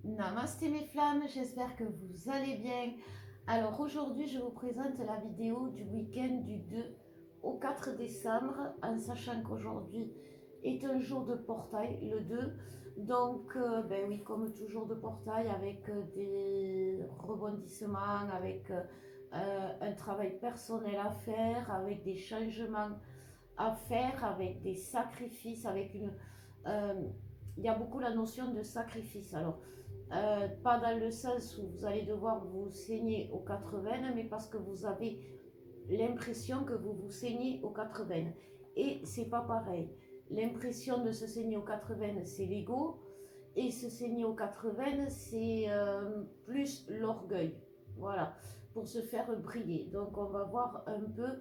Namasté mes flammes, j'espère que vous allez bien. Alors aujourd'hui, je vous présente la vidéo du week-end du 2 au 4 décembre, en sachant qu'aujourd'hui est un jour de portail, le 2. Donc, ben oui, comme toujours de portail, avec des rebondissements, avec un travail personnel à faire, avec des changements à faire, avec des sacrifices, avec une... euh, il y a beaucoup la notion de sacrifice. Alors, pas dans le sens où vous allez devoir vous saigner aux 80, mais parce que vous avez l'impression que vous vous saignez aux 80. Et c'est pas pareil. L'impression de se saigner aux 80, c'est l'ego. Et se saigner aux 80, c'est plus l'orgueil. Voilà, pour se faire briller. Donc on va voir un peu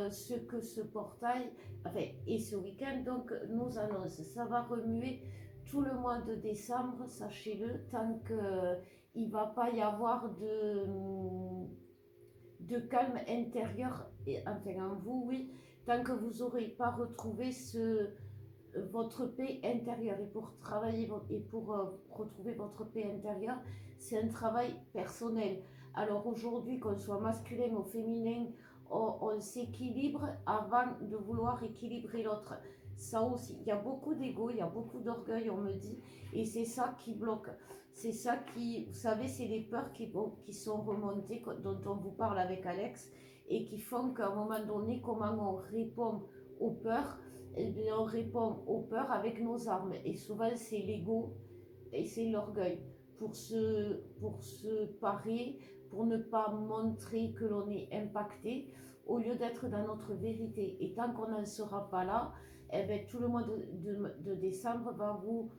ce que ce portail, enfin, et ce week-end donc nous annonce. Ça va remuer tout le mois de décembre, sachez-le, tant qu'il ne va pas y avoir de calme intérieur, et, enfin en vous, oui, tant que vous n'aurez pas retrouvé votre paix intérieure. Et pour travailler et pour retrouver votre paix intérieure, c'est un travail personnel. Alors aujourd'hui, qu'on soit masculin ou féminin, on s'équilibre avant de vouloir équilibrer l'autre. Ça aussi, il y a beaucoup d'ego, il y a beaucoup d'orgueil, on me dit, et c'est ça qui bloque. C'est ça qui, vous savez, c'est les peurs qui sont remontées, dont on vous parle avec Alex, et qui font qu'à un moment donné, comment on répond aux peurs, eh bien, on répond aux peurs avec nos armes. Et souvent, c'est l'ego et c'est l'orgueil pour se parer, pour ne pas montrer que l'on est impacté, au lieu d'être dans notre vérité. Et tant qu'on n'en sera pas là, eh bien, tout le mois de décembre va vous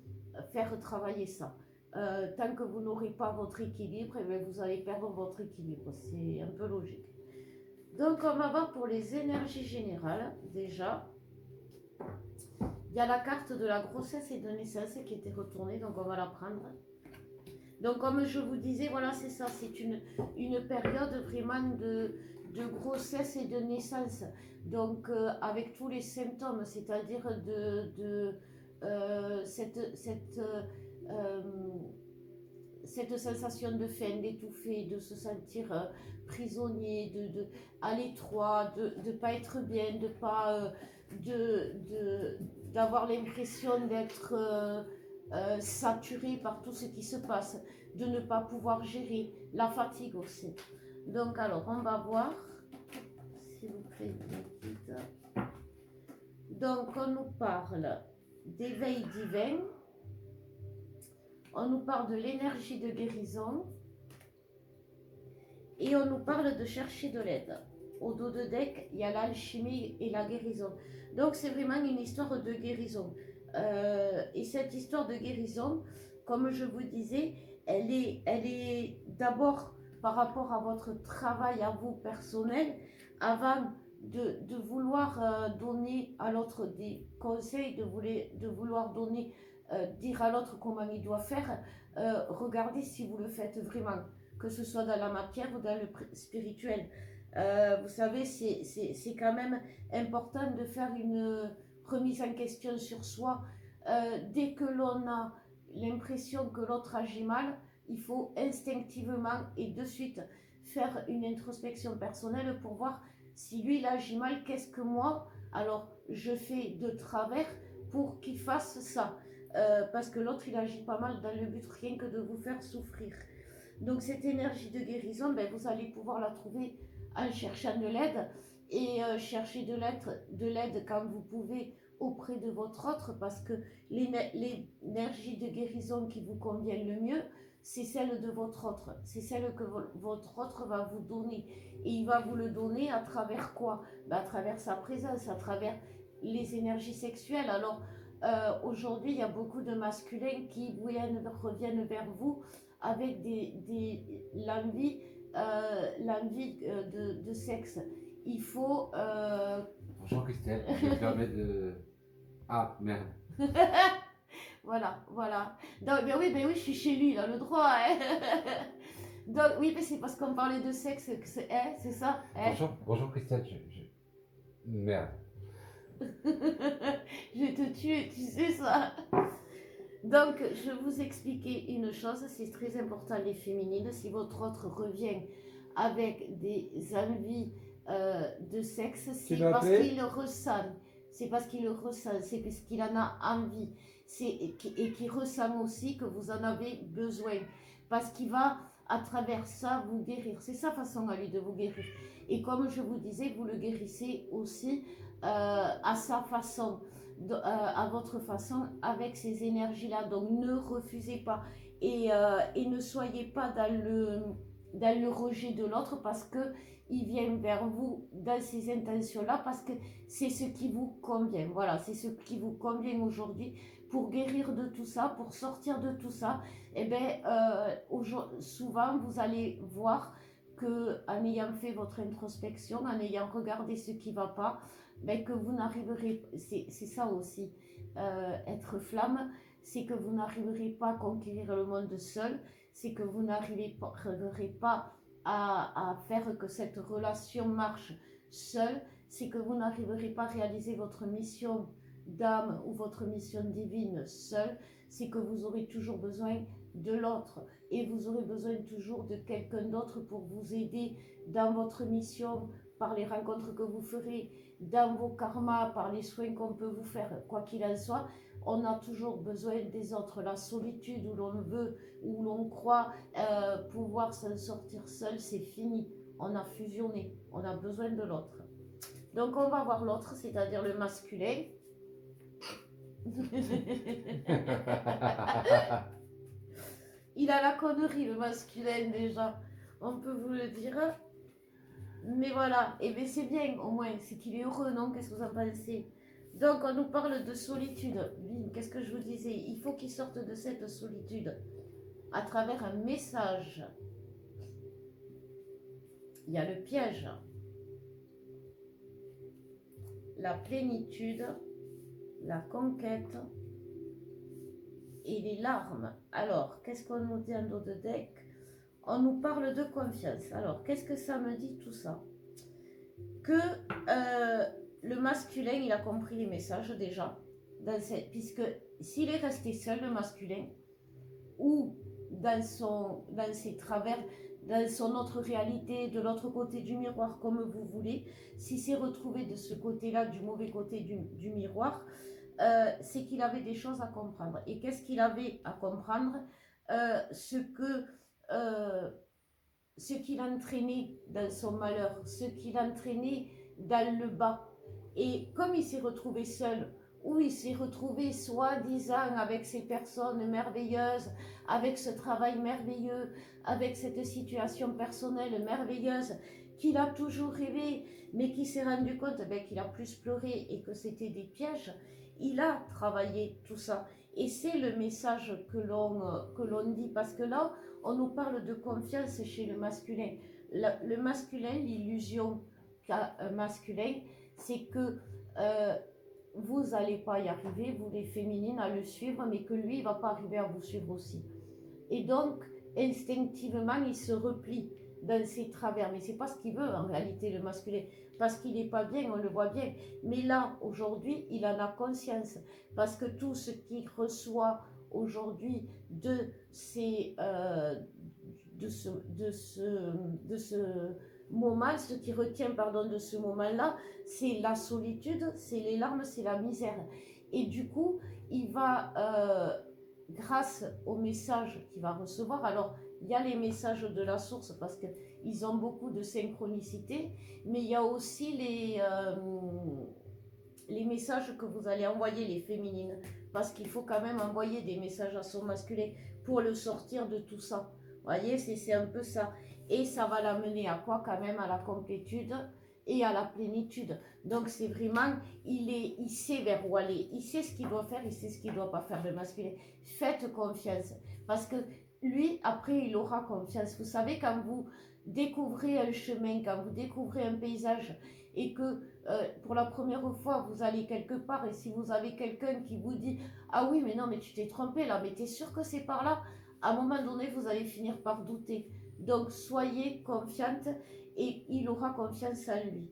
faire travailler ça. Tant que vous n'aurez pas votre équilibre, eh bien, vous allez perdre votre équilibre. C'est un peu logique. Donc, on va voir pour les énergies générales, déjà. Il y a la carte de la grossesse et de naissance qui était retournée, donc on va la prendre. Donc comme je vous disais, voilà, c'est ça, c'est une période vraiment de grossesse et de naissance. Donc avec tous les symptômes, c'est-à-dire euh, cette sensation de faim, d'étouffer, de se sentir prisonnier, à l'étroit, de ne pas être bien, de pas, d'avoir l'impression d'être saturé par tout ce qui se passe, de ne pas pouvoir gérer, la fatigue aussi. Donc alors, on va voir, s'il vous plaît, donc on nous parle d'éveil divin, on nous parle de l'énergie de guérison et on nous parle de chercher de l'aide. Au dos de deck, il y a l'alchimie et la guérison. Donc c'est vraiment une histoire de guérison. Et cette histoire de guérison, comme je vous disais, elle est d'abord par rapport à votre travail à vous personnel, avant de vouloir donner à l'autre des conseils, de vouloir donner, dire à l'autre comment il doit faire. Regardez si vous le faites vraiment, que ce soit dans la matière ou dans le spirituel. Vous savez, c'est quand même important de faire une remise en question sur soi. Dès que l'on a l'impression que l'autre agit mal, il faut instinctivement et de suite faire une introspection personnelle pour voir si lui il agit mal, qu'est-ce que moi, alors je fais de travers pour qu'il fasse ça. Parce que l'autre il agit pas mal dans le but rien que de vous faire souffrir. Donc cette énergie de guérison, ben, vous allez pouvoir la trouver en cherchant de l'aide et chercher de l'aide quand vous pouvez auprès de votre autre, parce que l'énergie de guérison qui vous convient le mieux, c'est celle de votre autre, c'est celle que votre autre va vous donner. Et il va vous le donner à travers quoi? Ben, à travers sa présence, à travers les énergies sexuelles. Alors aujourd'hui, il y a beaucoup de masculins qui reviennent vers vous avec l'envie de sexe. Il faut... Bonjour Christelle, je me permets de... Ah, merde. Voilà, voilà. Donc, ben oui, je suis chez lui, il a le droit. Hein. Donc, oui, mais c'est parce qu'on parlait de sexe que c'est ça. Hein. Bonjour Christelle, Merde. Je vais te tuer, tu sais ça. Donc, je vais vous expliquer une chose, c'est très important les féminines. Si votre autre revient avec des envies de sexe, c'est parce qu'il le ressent. C'est parce qu'il le ressent, c'est parce qu'il en a envie. Et qu'il ressent aussi que vous en avez besoin. Parce qu'il va, à travers ça, vous guérir. C'est sa façon à lui de vous guérir. Et comme je vous disais, vous le guérissez aussi à sa façon. À votre façon avec ces énergies-là. Donc ne refusez pas et ne soyez pas dans le rejet de l'autre parce que il vient vers vous dans ces intentions-là parce que c'est ce qui vous convient. Voilà, c'est ce qui vous convient aujourd'hui pour guérir de tout ça, pour sortir de tout ça. Et bien, souvent, vous allez voir que en ayant fait votre introspection, en ayant regardé ce qui ne va pas, ben, que vous n'arriverez, c'est ça aussi, être flamme, c'est que vous n'arriverez pas à conquérir le monde seul, c'est que vous n'arriverez pas à faire que cette relation marche seul, c'est que vous n'arriverez pas à réaliser votre mission d'âme ou votre mission divine seul, c'est que vous aurez toujours besoin de l'autre et vous aurez besoin toujours de quelqu'un d'autre pour vous aider dans votre mission, par les rencontres que vous ferez, dans vos karmas, par les soins qu'on peut vous faire, quoi qu'il en soit, on a toujours besoin des autres. La solitude où l'on veut, où l'on croit pouvoir s'en sortir seul, c'est fini. On a fusionné, on a besoin de l'autre. Donc on va voir l'autre, c'est-à-dire le masculin. Il a la connerie, le masculin, déjà. On peut vous le dire. Mais voilà, et bien c'est bien au moins, c'est qu'il est heureux, non? Qu'est-ce que vous en pensez? Donc on nous parle de solitude. Bim, qu'est-ce que je vous disais? Il faut qu'il sorte de cette solitude à travers un message. Il y a le piège, la plénitude, la conquête et les larmes. Alors, qu'est-ce qu'on nous dit en dos de deck? On nous parle de confiance. Alors, qu'est-ce que ça me dit tout ça? Que le masculin, il a compris les messages déjà, puisque s'il est resté seul, le masculin, ou dans ses travers, dans son autre réalité, de l'autre côté du miroir, comme vous voulez, s'il s'est retrouvé de ce côté-là, du mauvais côté du miroir, c'est qu'il avait des choses à comprendre. Et qu'est-ce qu'il avait à comprendre? Ce qu'il entraînait dans son malheur, ce qu'il entraînait dans le bas. Et comme il s'est retrouvé seul, ou il s'est retrouvé soi-disant avec ces personnes merveilleuses, avec ce travail merveilleux, avec cette situation personnelle merveilleuse qu'il a toujours rêvé, mais qui s'est rendu compte qu'il a plus pleuré et que c'était des pièges, il a travaillé tout ça. Et c'est le message que l'on dit, parce que là, on nous parle de confiance chez le masculin. Le masculin, l'illusion qu'a un masculin, c'est que vous n'allez pas y arriver, vous les féminines, à le suivre, mais que lui, il ne va pas arriver à vous suivre aussi. Et donc, instinctivement, il se replie dans ses travers. Mais ce n'est pas ce qu'il veut en réalité, le masculin, parce qu'il n'est pas bien, on le voit bien. Mais là, aujourd'hui, il en a conscience, parce que tout ce qu'il reçoit aujourd'hui de ce moment, ce qui retient de ce moment-là, c'est la solitude, c'est les larmes, c'est la misère. Et du coup, il va, grâce aux messages qu'il va recevoir, alors il y a les messages de la source parce qu'ils ont beaucoup de synchronicité, mais il y a aussi les messages que vous allez envoyer, les féminines, parce qu'il faut quand même envoyer des messages à son masculin pour le sortir de tout ça. Vous voyez, c'est un peu ça. Et ça va l'amener à quoi quand même? À la complétude et à la plénitude. Donc c'est vraiment, il sait vers où aller, il sait ce qu'il doit faire, il sait ce qu'il ne doit pas faire, le masculin. Faites confiance, parce que lui, après, il aura confiance. Vous savez, quand vous découvrez un chemin, quand vous découvrez un paysage, et que pour la première fois, vous allez quelque part, et si vous avez quelqu'un qui vous dit « Ah oui, mais non, mais tu t'es trompé là, mais tu es sûr que c'est par là ?» À un moment donné, vous allez finir par douter. Donc, soyez confiante et il aura confiance en lui.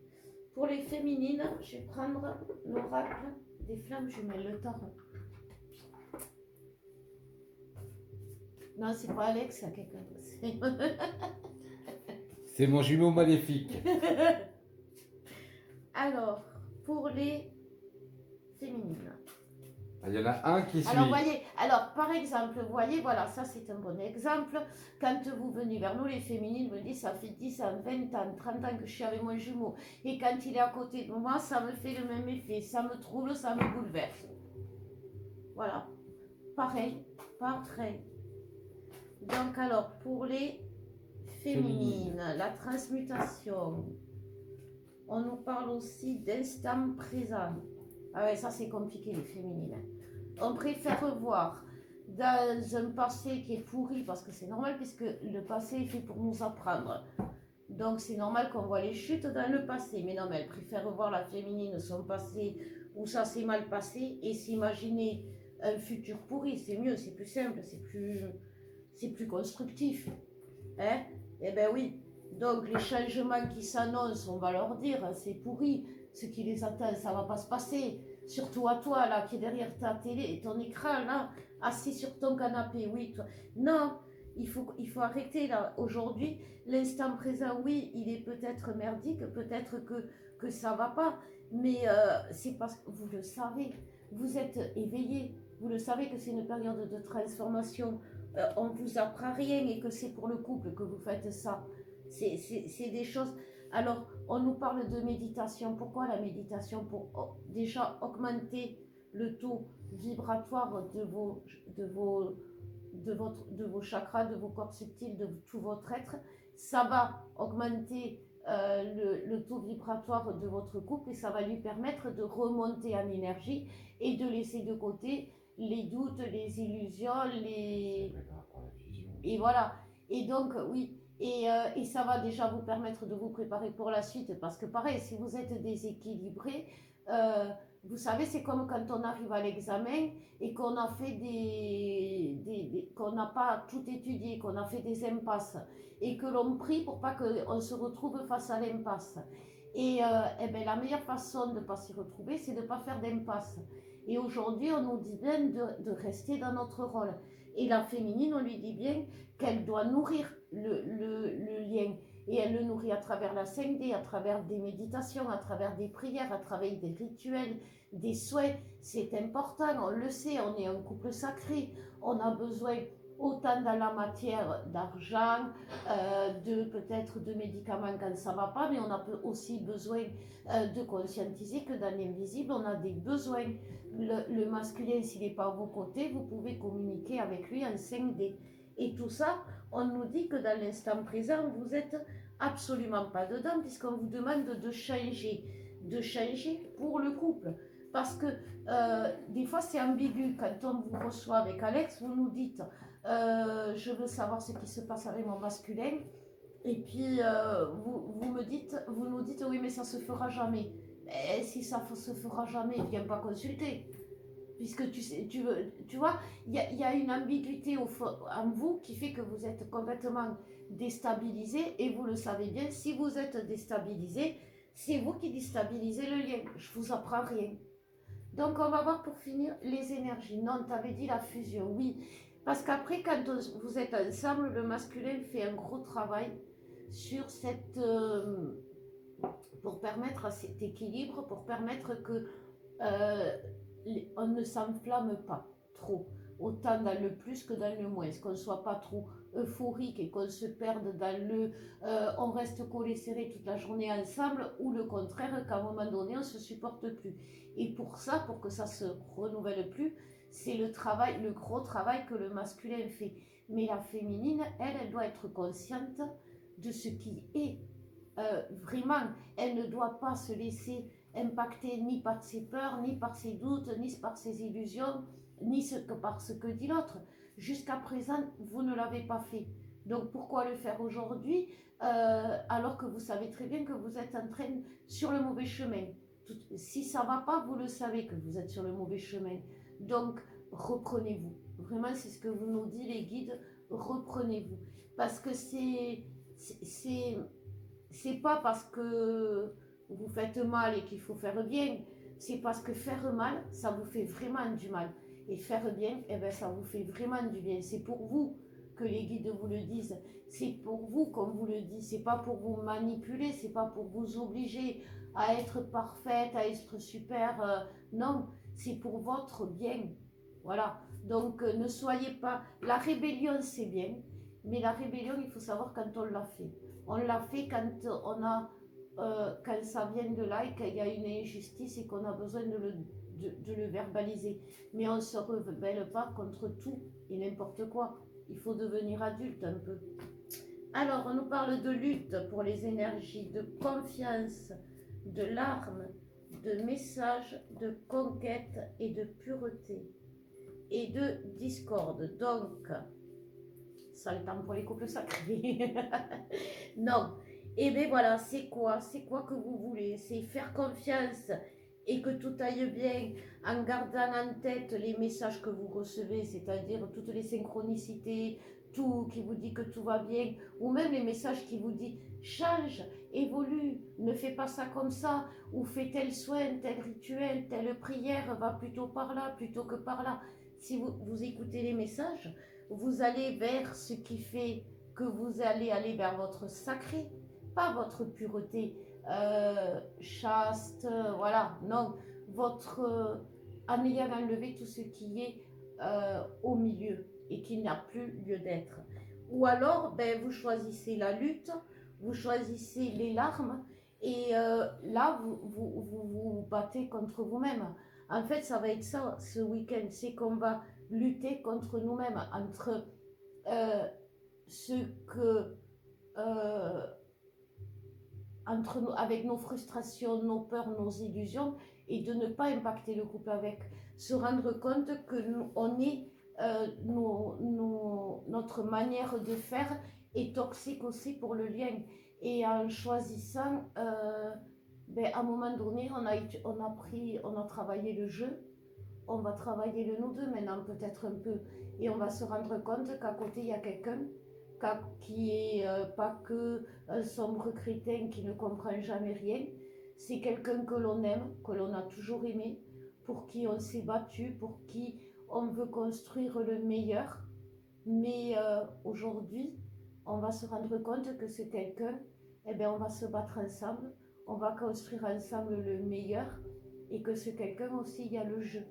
Pour les féminines, je vais prendre l'oracle des flammes jumelles, le tarot. Non, c'est pas Alex, c'est quelqu'un d'autre. C'est mon jumeau maléfique. Alors, pour les féminines. Il y en a un qui suit. Alors, voyez, alors, par exemple, vous voyez, voilà, ça c'est un bon exemple. Quand vous venez vers nous, les féminines me disent, ça fait 10 ans, 20 ans, 30 ans que je suis avec mon jumeau. Et quand il est à côté de moi, ça me fait le même effet. Ça me trouble, ça me bouleverse. Voilà. Pareil, pareil. Donc, alors, pour les féminines, la transmutation. On nous parle aussi d'instant présent. Ah ouais, ça c'est compliqué les féminines. On préfère revoir dans un passé qui est pourri, parce que c'est normal, puisque le passé est fait pour nous apprendre. Donc c'est normal qu'on voit les chutes dans le passé. Mais non, mais elle préfère revoir la féminine, son passé, où ça s'est mal passé, et s'imaginer un futur pourri. C'est mieux, c'est plus simple, c'est plus constructif. Hein? Eh ben oui. Donc les changements qui s'annoncent, on va leur dire, c'est pourri. Ce qui les attend, ça va pas se passer. Surtout à toi, là, qui est derrière ta télé, ton écran, là, assis sur ton canapé, oui. Toi. Non, il faut arrêter, là. Aujourd'hui, l'instant présent, oui, il est peut-être merdique, peut-être que ça va pas, mais c'est parce que vous le savez. Vous êtes éveillé, vous le savez que c'est une période de transformation. On ne vous apprend rien et que c'est pour le couple que vous faites ça. C'est des choses. Alors, on nous parle de méditation. Pourquoi la méditation? Pour déjà augmenter le taux vibratoire de vos chakras, de vos corps subtils, de tout votre être. Ça va augmenter le taux vibratoire de votre couple et ça va lui permettre de remonter en énergie et de laisser de côté les doutes, les illusions, et voilà. Et donc, oui, et ça va déjà vous permettre de vous préparer pour la suite, parce que pareil, si vous êtes déséquilibré, vous savez, c'est comme quand on arrive à l'examen et qu'on a fait qu'on n'a pas tout étudié, qu'on a fait des impasses, et que l'on prie pour pas qu'on se retrouve face à l'impasse. Et, eh ben, la meilleure façon de ne pas s'y retrouver, c'est de ne pas faire d'impasse. Et aujourd'hui, on nous dit bien de rester dans notre rôle. Et la féminine, on lui dit bien qu'elle doit nourrir le lien. Et elle le nourrit à travers la 5D, à travers des méditations, à travers des prières, à travers des rituels, des souhaits. C'est important, on le sait, on est un couple sacré. On a besoin autant dans la matière d'argent, peut-être de médicaments quand ça ne va pas, mais on a aussi besoin de conscientiser que dans l'invisible, on a des besoins. Le masculin, s'il n'est pas à vos côtés, vous pouvez communiquer avec lui en 5D. Et tout ça, on nous dit que dans l'instant présent, vous n'êtes absolument pas dedans, puisqu'on vous demande de changer pour le couple. Parce que des fois, c'est ambigu. Quand on vous reçoit avec Alex, vous nous dites je veux savoir ce qui se passe avec mon masculin. Et puis, vous nous dites oui, mais ça se fera jamais. Et si ça se fera jamais, viens pas consulter. Puisque tu vois, il y a une ambiguïté en vous qui fait que vous êtes complètement déstabilisé, et vous le savez bien, si vous êtes déstabilisé, c'est vous qui déstabilisez le lien. Je vous apprends rien. Donc on va voir pour finir les énergies. Non, tu avais dit la fusion, oui. Parce qu'après, quand vous êtes ensemble, le masculin fait un gros travail sur pour permettre à cet équilibre, pour permettre que on ne s'enflamme pas trop, autant dans le plus que dans le moins, qu'on ne soit pas trop euphorique et qu'on se perde dans on reste collés serrés toute la journée ensemble, ou le contraire, qu'à un moment donné on ne se supporte plus. Et pour ça, pour que ça se renouvelle plus, c'est le gros travail que le masculin fait. Mais la féminine, elle doit être consciente de ce qui est vraiment. Elle ne doit pas se laisser impacté ni par ses peurs, ni par ses doutes, ni par ses illusions, ni par ce que dit l'autre. Jusqu'à présent, vous ne l'avez pas fait. Donc pourquoi le faire aujourd'hui alors que vous savez très bien que vous êtes sur le mauvais chemin. Si ça ne va pas, vous le savez que vous êtes sur le mauvais chemin. Donc reprenez-vous. Vraiment, c'est ce que vous nous dit les guides, reprenez-vous. Parce que c'est pas parce que vous faites mal et qu'il faut faire bien, c'est parce que faire mal, ça vous fait vraiment du mal. Et faire bien, eh ben, ça vous fait vraiment du bien. C'est pour vous. que les guides vous le disent, c'est pour vous qu'on vous le dit, c'est pas pour vous manipuler, c'est pas pour vous obliger à être parfaite, à être super, non, c'est pour votre bien. Voilà. Donc ne soyez pas. La rébellion, c'est bien, mais la rébellion, il faut savoir quand on l'a fait. On l'a fait quand quand ça vient de là et qu'il y a une injustice et qu'on a besoin de le verbaliser. Mais on ne se rebelle pas contre tout et n'importe quoi. Il faut devenir adulte un peu. Alors, on nous parle de lutte pour les énergies, de confiance, de larmes, de messages, de conquête et de pureté et de discorde. Donc, ça le temps pour les couples sacrés. Non. Et bien voilà, c'est quoi que vous voulez? C'est faire confiance et que tout aille bien en gardant en tête les messages que vous recevez, c'est-à-dire toutes les synchronicités, tout qui vous dit que tout va bien, ou même les messages qui vous disent change, évolue, ne fais pas ça comme ça, ou fais tel soin, tel rituel, telle prière, va plutôt par là plutôt que par là. Si vous écoutez les messages, vous allez vers ce qui fait que vous allez aller vers votre sacré, pas votre pureté chaste, voilà, non, votre en ayant enlevé tout ce qui est au milieu et qui n'a plus lieu d'être. Ou alors, ben, vous choisissez la lutte, vous choisissez les larmes et là, vous battez contre vous-même. En fait, ça va être ça ce week-end, c'est qu'on va lutter contre nous-mêmes, entre ce que entre nous, avec nos frustrations, nos peurs, nos illusions, et de ne pas impacter le couple avec. Se rendre compte que nous, on est, notre manière de faire est toxique aussi pour le lien. Et en choisissant, ben, à un moment donné, on a travaillé le jeu, on va travailler le nous deux maintenant peut-être un peu. Et on va se rendre compte qu'à côté, il y a quelqu'un qui est pas que un sombre crétin qui ne comprend jamais rien. C'est quelqu'un que l'on aime, que l'on a toujours aimé, pour qui on s'est battu, pour qui on veut construire le meilleur. Mais aujourd'hui, on va se rendre compte que c'est quelqu'un, eh bien, on va se battre ensemble, on va construire ensemble le meilleur, et que ce quelqu'un aussi, il y a le jeu,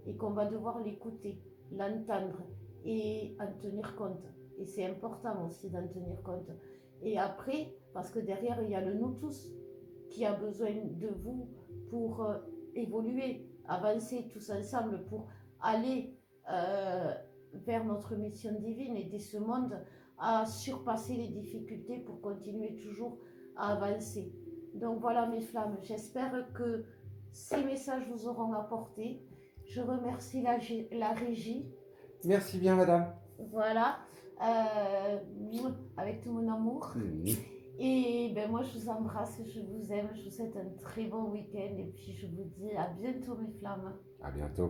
et qu'on va devoir l'écouter, l'entendre et en tenir compte. Et c'est important aussi d'en tenir compte. Et après, parce que derrière, il y a le nous tous qui a besoin de vous pour évoluer, avancer tous ensemble, pour aller vers notre mission divine, aider ce monde à surpasser les difficultés pour continuer toujours à avancer. Donc voilà mes flammes, j'espère que ces messages vous auront apporté. Je remercie la régie. Merci bien, madame. Voilà, avec tout mon amour. Et ben moi je vous embrasse, je vous aime, je vous souhaite un très bon week-end et puis je vous dis à bientôt mes flammes. À bientôt.